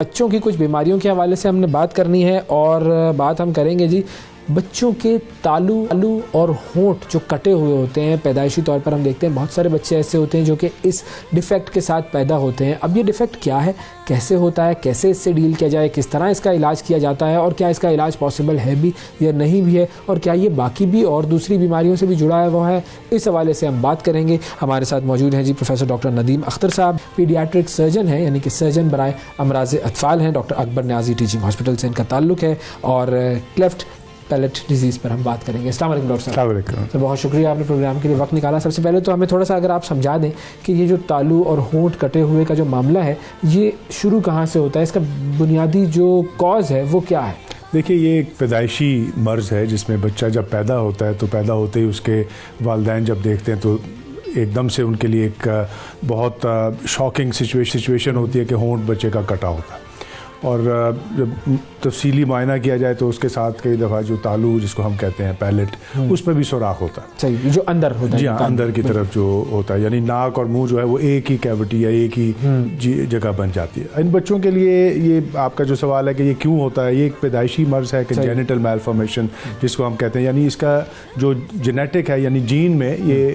بچوں کی کچھ بیماریوں کے حوالے سے ہم نے بات کرنی ہے، اور بات ہم کریں گے جی بچوں کے تالو اور ہونٹ جو کٹے ہوئے ہوتے ہیں۔ پیدائشی طور پر ہم دیکھتے ہیں بہت سارے بچے ایسے ہوتے ہیں جو کہ اس ڈیفیکٹ کے ساتھ پیدا ہوتے ہیں۔ اب یہ ڈیفیکٹ کیا ہے، کیسے ہوتا ہے، کیسے اس سے ڈیل کیا جائے، کس طرح اس کا علاج کیا جاتا ہے، اور کیا اس کا علاج پاسبل ہے بھی یا نہیں بھی ہے، اور کیا یہ باقی بھی اور دوسری بیماریوں سے بھی جڑا ہوا ہے، اس حوالے سے ہم بات کریں گے۔ ہمارے ساتھ موجود ہیں جی پروفیسر ڈاکٹر ندیم اختر صاحب، پیڈیاٹرک سرجن ہیں، یعنی کہ سرجن برائے امراض اطفال ہیں، ڈاکٹر اکبر نیازی ٹیچنگ ہاسپٹل سے ان کا تعلق ہے، اور کلیفٹ پیلٹ ڈیزیز پر ہم بات کریں گے۔ السلام علیکم ڈاکٹر صاحب۔ السلام علیکم۔ بہت شکریہ آپ نے پروگرام کے لیے وقت نکالا۔ سب سے پہلے تو ہمیں تھوڑا سا اگر آپ سمجھا دیں کہ یہ جو تالو اور ہونٹ کٹے ہوئے کا جو معاملہ ہے یہ شروع کہاں سے ہوتا ہے، اس کا بنیادی جو کاز ہے وہ کیا ہے؟ دیکھیے، یہ ایک پیدائشی مرض ہے جس میں بچہ جب پیدا ہوتا ہے تو پیدا ہوتے ہی اس کے والدین جب دیکھتے ہیں تو ایک دم سے ان کے لیے ایک بہت شاکنگ سچویشن ہوتی ہے کہ ہونٹ بچے کا کٹا ہوتا ہے، اور جب تفصیلی معائنہ کیا جائے تو اس کے ساتھ کئی دفعہ جو تالو جس کو ہم کہتے ہیں پیلٹ، اس پہ بھی سوراخ ہوتا ہے۔ صحیح، جو اندر ہوتا ہے، جی ہاں، اندر کی طرف جو ہوتا ہے، یعنی ناک اور منہ جو ہے وہ ایک ہی کیوٹی یا ایک ہی جگہ بن جاتی ہے۔ ان بچوں کے لیے یہ آپ کا جو سوال ہے کہ یہ کیوں ہوتا ہے، یہ ایک پیدائشی مرض ہے کہ جینیٹل میلفارمیشن جس کو ہم کہتے ہیں، یعنی اس کا جو جینیٹک ہے یعنی جین میں یہ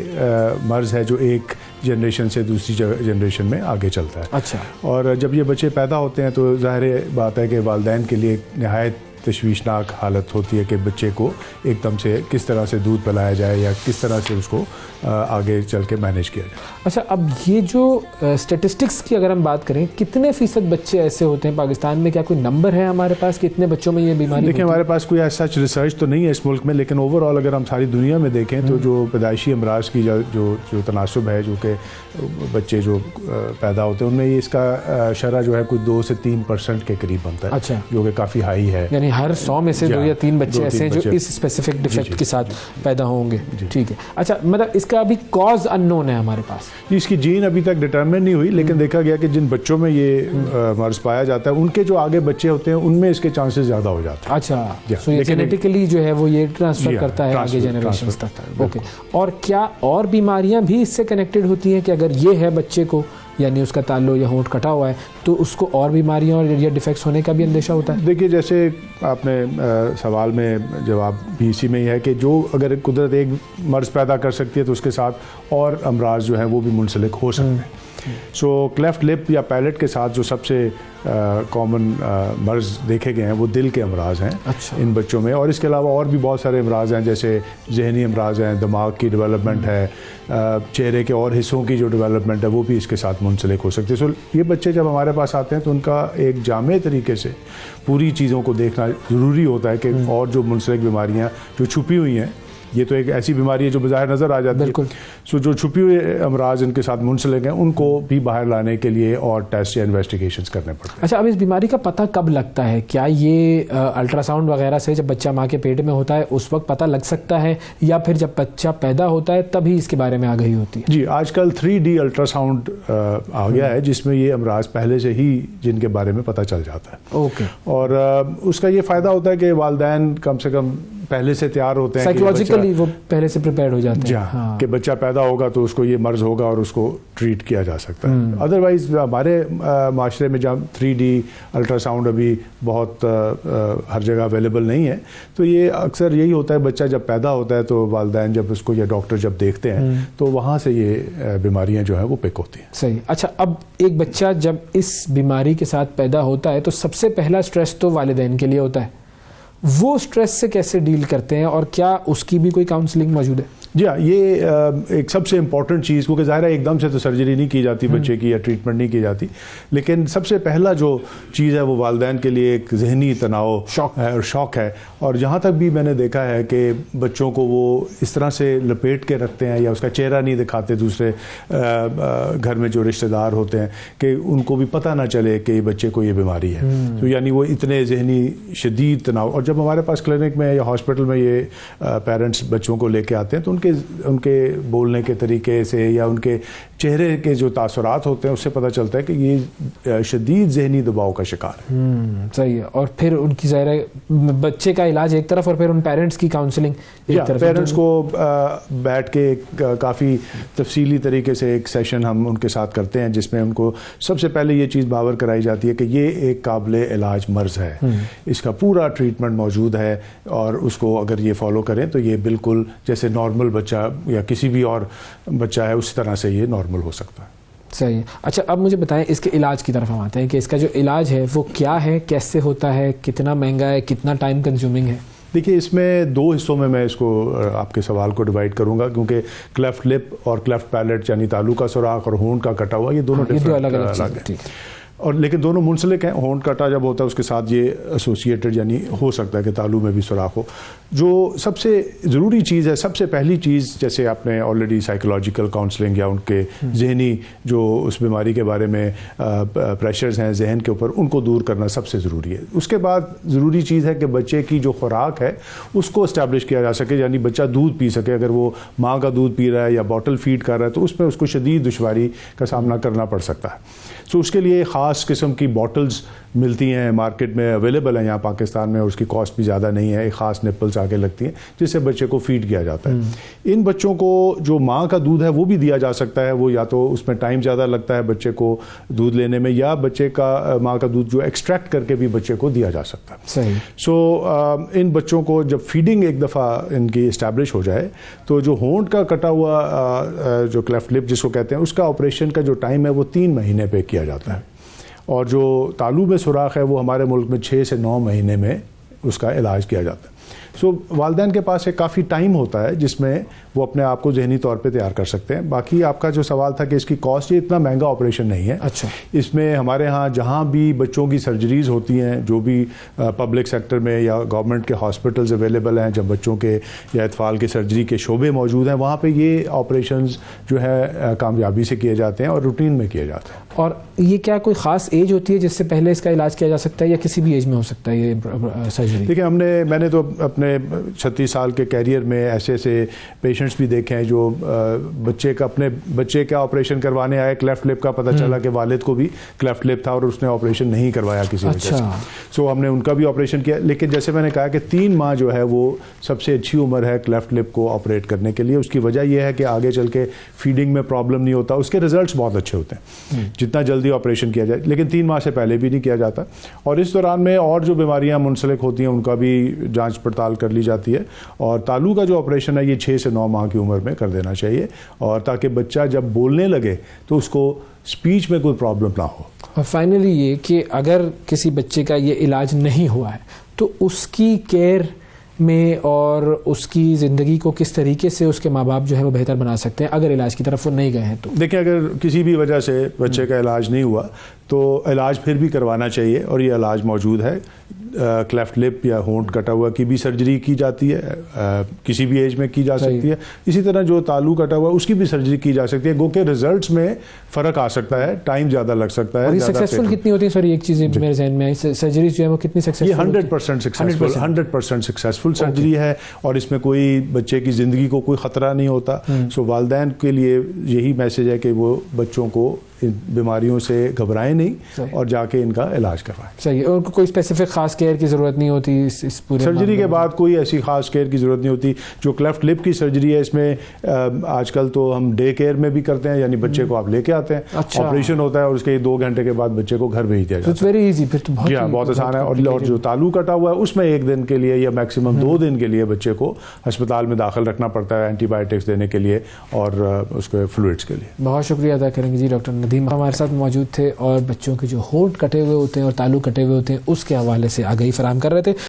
مرض ہے جو ایک جنریشن سے دوسری جنریشن میں آگے چلتا ہے۔ اچھا، اور جب یہ بچے پیدا ہوتے ہیں تو ظاہر بات ہے کہ والدین کے لیے نہایت تشویشناک حالت ہوتی ہے کہ بچے کو ایک دم سے کس طرح سے دودھ پلایا جائے یا کس طرح سے اس کو آگے چل کے مینیج کیا جائے۔ اچھا، اب یہ جو اسٹیٹسٹکس کی اگر ہم بات کریں، کتنے فیصد بچے ایسے ہوتے ہیں پاکستان میں؟ کیا کوئی نمبر ہے ہمارے پاس کہ کتنے بچوں میں یہ بیماری؟ دیکھیں، ہمارے پاس کوئی ایسا ریسرچ تو نہیں ہے اس ملک میں، لیکن اوور آل اگر ہم ساری دنیا میں دیکھیں تو جو پیدائشی امراض کی جو تناسب ہے، جو کہ بچے جو پیدا ہوتے ہیں ان میں اس کا شرح جو ہے کوئی 2 سے 3% کے قریب بنتا ہے۔ اچھا، جو کہ کافی ہائی ہے، یعنی ہر 100 میں سے 2 یا 3 بچے ایسے ہیں جو اس اسپیسیفک ڈیفیکٹ کے ساتھ پیدا ہوں گے۔ ٹھیک ہے، اچھا، مطلب اس کا ابھی کاز اننون ہے ہمارے پاس؟ اس کی جین ابھی تک ڈٹرمن نہیں ہوئی، لیکن دیکھا گیا کہ جن بچوں میں یہ مرض پایا جاتا ہے ان کے جو آگے بچے ہوتے ہیں ان میں اس کے چانسز زیادہ ہو جاتے ہیں۔ اچھا، سو یہ جینیٹیکلی جو ہے وہ یہ ٹرانسفر کرتا ہے آگے جنریشنز تک۔ اوکے، اور کیا اور بیماریاں بھی اس سے کنیکٹڈ ہوتی ہیں کہ اگر یہ ہے بچے کو، یعنی اس کا تالو یا ہونٹ کٹا ہوا ہے، تو اس کو اور بیماریاں اور یا ڈیفیکٹس ہونے کا بھی اندیشہ ہوتا ہے؟ دیکھیے، جیسے آپ نے سوال میں جواب بھی اسی میں ہی ہے کہ جو اگر قدرت ایک مرض پیدا کر سکتی ہے تو اس کے ساتھ اور امراض جو ہیں وہ بھی منسلک ہو سکتے ہیں۔ سو کلیفٹ لپ یا پیلٹ کے ساتھ جو سب سے کامن مرض دیکھے گئے ہیں وہ دل کے امراض ہیں ان بچوں میں، اور اس کے علاوہ اور بھی بہت سارے امراض ہیں، جیسے ذہنی امراض ہیں، دماغ کی ڈیولپمنٹ ہے، چہرے کے اور حصوں کی جو ڈیولپمنٹ ہے وہ بھی اس کے ساتھ منسلک ہو سکتی ہے۔ سو یہ بچے جب ہمارے پاس آتے ہیں تو ان کا ایک جامع طریقے سے پوری چیزوں کو دیکھنا ضروری ہوتا ہے کہ اور جو منسلک بیماریاں جو چھپی ہوئی ہیں، یہ تو ایک ایسی بیماری ہے جو بظاہر نظر آ جاتی ہے، سو جو چھپی ہوئے امراض ان کے ساتھ منسلک ہیں ان کو بھی باہر لانے کے لیے اور ٹیسٹ یا انویسٹیگیشنز کرنے پڑتے ہیں۔ اچھا، اب اس بیماری کا پتہ کب لگتا ہے؟ کیا یہ الٹرا ساؤنڈ وغیرہ سے جب بچہ ماں کے پیٹ میں ہوتا ہے اس وقت پتہ لگ سکتا ہے، یا پھر جب بچہ پیدا ہوتا ہے تبھی اس کے بارے میں آگہی ہوتی ہے؟ جی، آج کل 3D الٹرا ساؤنڈ آ گیا ہے جس میں یہ امراض پہلے سے ہی جن کے بارے میں پتہ چل جاتا ہے۔ اوکے، اور اس کا یہ فائدہ ہوتا ہے کہ والدین کم سے کم پہلے سے تیار ہوتے ہیں، سائیکولوجیکلی وہ پہلے سے پریپیئرڈ ہو جاتے ہیں کہ بچہ پیدا ہوگا تو اس کو یہ مرض ہوگا اور اس کو ٹریٹ کیا جا سکتا ہے۔ ادروائز ہمارے معاشرے میں جب 3D الٹرا ساؤنڈ ابھی بہت ہر جگہ اویلیبل نہیں ہے، تو یہ اکثر یہی ہوتا ہے بچہ جب پیدا ہوتا ہے تو والدین جب اس کو یا ڈاکٹر جب دیکھتے ہیں تو وہاں سے یہ بیماریاں جو ہیں وہ پک ہوتی ہیں۔ صحیح۔ اچھا، اب ایک بچہ جب اس بیماری کے ساتھ پیدا ہوتا ہے تو سب سے پہلا سٹریس تو والدین کے لیے ہوتا ہے، وہ سٹریس سے کیسے ڈیل کرتے ہیں اور کیا اس کی بھی کوئی کاؤنسلنگ موجود ہے؟ جی ہاں، یہ ایک سب سے امپورٹنٹ چیز، کیونکہ ظاہر ہے ایک دم سے تو سرجری نہیں کی جاتی بچے کی یا ٹریٹمنٹ نہیں کی جاتی، لیکن سب سے پہلا جو چیز ہے وہ والدین کے لیے ایک ذہنی تناؤ ہے اور شوق ہے۔ اور جہاں تک بھی میں نے دیکھا ہے کہ بچوں کو وہ اس طرح سے لپیٹ کے رکھتے ہیں یا اس کا چہرہ نہیں دکھاتے دوسرے گھر میں جو رشتہ دار ہوتے ہیں کہ ان کو بھی پتہ نہ چلے کہ بچے کو یہ بیماری ہے، تو یعنی وہ اتنے ذہنی شدید تناؤ۔ اور جب ہمارے پاس کلینک میں یا ہاسپٹل میں یہ پیرنٹس بچوں کو لے کے آتے ہیں تو ان ان کے بولنے کے طریقے سے یا ان کے چہرے کے جو تاثرات ہوتے ہیں اس سے پتہ چلتا ہے کہ یہ شدید ذہنی دباؤ کا شکار ہے. صحیح ہے. اور پھر ان کی ظاہر ہے بچے کا علاج ایک طرف اور پھر ان پیرنٹس کی کاؤنسلنگ ایک طرف. پیرنٹس کو بیٹھ کے کافی تفصیلی طریقے سے ایک سیشن ہم ان کے ساتھ کرتے ہیں جس میں ان کو سب سے پہلے یہ چیز باور کرائی جاتی ہے کہ یہ ایک قابل علاج مرض ہے, اس کا پورا ٹریٹمنٹ موجود ہے اور اس کو اگر یہ فالو کریں تو یہ بالکل جیسے نارمل بچہ یا کسی بھی اور بچہ ہے اس طرح سے یہ نارمل ہو سکتا ہے. صحیح. اچھا اب مجھے بتائیں اس کے علاج کی طرف ہم آتے ہیں کہ اس کا جو علاج ہے وہ کیا ہے, کیسے ہوتا ہے, کتنا مہنگا ہے, کتنا ٹائم کنزیومنگ ہے؟ دیکھیے اس میں 2 حصوں میں اس کو آپ کے سوال کو ڈیوائڈ کروں گا کیونکہ کلیفٹ لپ اور کلیفٹ پیلٹ یعنی تالو کا سوراخ اور ہونٹ کا کٹا ہوا یہ دونوں الگ ہیں اور لیکن دونوں منسلک ہیں. ہونٹ کٹا جب ہوتا ہے اس کے ساتھ یہ ایسوسیٹڈ یعنی ہو سکتا ہے کہ تالو میں بھی سوراخ ہو. جو سب سے ضروری چیز ہے, سب سے پہلی چیز, جیسے آپ نے آلریڈی سائیکولوجیکل کاؤنسلنگ یا ان کے ذہنی جو اس بیماری کے بارے میں پریشرز ہیں ذہن کے اوپر ان کو دور کرنا سب سے ضروری ہے. اس کے بعد ضروری چیز ہے کہ بچے کی جو خوراک ہے اس کو اسٹیبلش کیا جا سکے, یعنی بچہ دودھ پی سکے. اگر وہ ماں کا دودھ پی رہا ہے یا باٹل فیڈ کر رہا ہے تو اس میں اس کو شدید دشواری کا سامنا کرنا پڑ سکتا ہے. سو اس کے لیے خاص قسم کی باٹلز ملتی ہیں مارکیٹ میں, اویلیبل ہیں یہاں پاکستان میں, اور اس کی کاسٹ بھی زیادہ نہیں ہے. ایک خاص نپلز آگے لگتی ہیں جس سے بچے کو فیڈ کیا جاتا ہے. ان بچوں کو جو ماں کا دودھ ہے وہ بھی دیا جا سکتا ہے. وہ یا تو اس میں ٹائم زیادہ لگتا ہے بچے کو دودھ لینے میں, یا بچے کا ماں کا دودھ جو ایکسٹریکٹ کر کے بھی بچے کو دیا جا سکتا ہے. صحیح. سو ان بچوں کو جب فیڈنگ ایک دفعہ ان کی اسٹیبلش ہو جائے تو جو ہونٹ کا کٹا ہوا جو کلیفٹ لپ جس کو کہتے ہیں اس کا آپریشن کا جو ٹائم ہے وہ 3 مہینے پہ کیا جاتا ہے, اور جو تالو میں سوراخ ہے وہ ہمارے ملک میں 6 سے 9 مہینے میں اس کا علاج کیا جاتا ہے. سو والدین کے پاس ایک کافی ٹائم ہوتا ہے جس میں وہ اپنے آپ کو ذہنی طور پہ تیار کر سکتے ہیں. باقی آپ کا جو سوال تھا کہ اس کی کاسٹ, یہ اتنا مہنگا آپریشن نہیں ہے. اچھا. اس میں ہمارے ہاں جہاں بھی بچوں کی سرجریز ہوتی ہیں, جو بھی پبلک سیکٹر میں یا گورنمنٹ کے ہاسپٹلز اویلیبل ہیں, جب بچوں کے یا اطفال کے سرجری کے شعبے موجود ہیں, وہاں پہ یہ آپریشنز جو ہے کامیابی سے کیے جاتے ہیں اور روٹین میں کیے جاتے ہیں. اور یہ کیا کوئی خاص ایج ہوتی ہے جس سے پہلے اس کا علاج کیا جا سکتا ہے یا کسی بھی ایج میں ہو سکتا ہے یہ سرجری؟ دیکھیں میں نے تو اپنے 36 سال کے کیریئر میں ایسے پیشنٹس بھی دیکھے ہیں جو بچے کا آپریشن کروانے آئے, کلیفٹ لپ کا پتہ چلا کہ والد کو بھی کلیفٹ لپ تھا اور اس نے آپریشن نہیں کروایا کسی وجہ سے. سو ہم نے ان کا بھی آپریشن کیا. لیکن جیسے میں نے کہا کہ 3 ماہ جو ہے وہ سب سے اچھی عمر ہے کلیفٹ لپ کو آپریٹ کرنے کے لیے. اس کی وجہ یہ ہے کہ آگے چل کے فیڈنگ میں پرابلم نہیں ہوتا, اس کے ریزلٹس بہت اچھے ہوتے ہیں جتنا جلدی آپریشن کیا جائے. لیکن 3 ماہ سے پہلے بھی نہیں کیا جاتا, اور اس دوران میں اور جو بیماریاں منسلک ہوتی ہیں ان کا بھی جانچ پڑتال کر لی جاتی ہے. اور تالو کا جو آپریشن ہے یہ 6 سے 9 ماہ کی عمر میں کر دینا چاہیے, اور تاکہ بچہ جب بولنے لگے تو اس کو اسپیچ میں کوئی پرابلم نہ ہو. اور فائنلی یہ کہ اگر کسی بچے کا یہ علاج نہیں ہوا ہے تو اس کی کیئر میں اور اس کی زندگی کو کس طریقے سے اس کے ماں باپ جو ہے وہ بہتر بنا سکتے ہیں اگر علاج کی طرف وہ نہیں گئے ہیں تو؟ دیکھیں اگر کسی بھی وجہ سے بچے کا علاج نہیں ہوا تو علاج پھر بھی کروانا چاہیے, اور یہ علاج موجود ہے. کلیفٹ لپ یا ہونٹ کٹا ہوا کی بھی سرجری کی جاتی ہے, کسی بھی ایج میں کی جا سکتی ہے. اسی طرح جو تالو کٹا ہوا اس کی بھی سرجری کی جا سکتی ہے, گو کہ ریزلٹس میں فرق آ سکتا ہے, ٹائم زیادہ لگ سکتا ہے. اور یہ سکسیسفل کتنی ہوتی ہے سر؟ ایک چیز میرے ذہن میں سرجریز جو ہے وہ کتنی سکسیسفل؟ یہ 100% سکسیسفل 100% سکسیسفل سرجری ہے, اور اس میں کوئی بچے کی زندگی کو کوئی خطرہ نہیں ہوتا. سو والدین کے لیے یہی میسج ہے کہ وہ بچوں کو ان بیماریوں سے گھبرائیں نہیں اور جا کے ان کا علاج کروائیں. صحیح. اور کوئی اسپیسیفک خاص کیئر کی ضرورت نہیں ہوتی اس پورے سرجری کے بعد؟ کوئی ایسی خاص کیئر کی ضرورت نہیں ہوتی. جو کلیفٹ لپ کی سرجری ہے اس میں آج کل تو ہم ڈے کیئر میں بھی کرتے ہیں, یعنی بچے کو آپ لے کے آتے ہیں, آپریشن ہوتا ہے اور اس کے 2 گھنٹے کے بعد بچے کو گھر بھیج دیا جاتا ہے. Very easy. پھر تو بہت آسان ہے. اور جو تالو کٹا ہوا ہے اس میں 1 دن کے لیے یا میکسیمم 2 دن کے لیے بچے کو ہسپتال میں داخل رکھنا پڑتا ہے اینٹی بایوٹکس دینے کے لیے اور اس کے فلوئڈس کے لیے. بہت شکریہ ادا کریں گے جی. ڈاکٹر ندیم ہمارے ساتھ موجود تھے اور بچوں کے جو ہونٹ کٹے ہوئے ہوتے ہیں اور تالو کٹے ہوئے ہوتے ہیں اس کے حوالے سے آگاہی فراہم کر رہے تھے.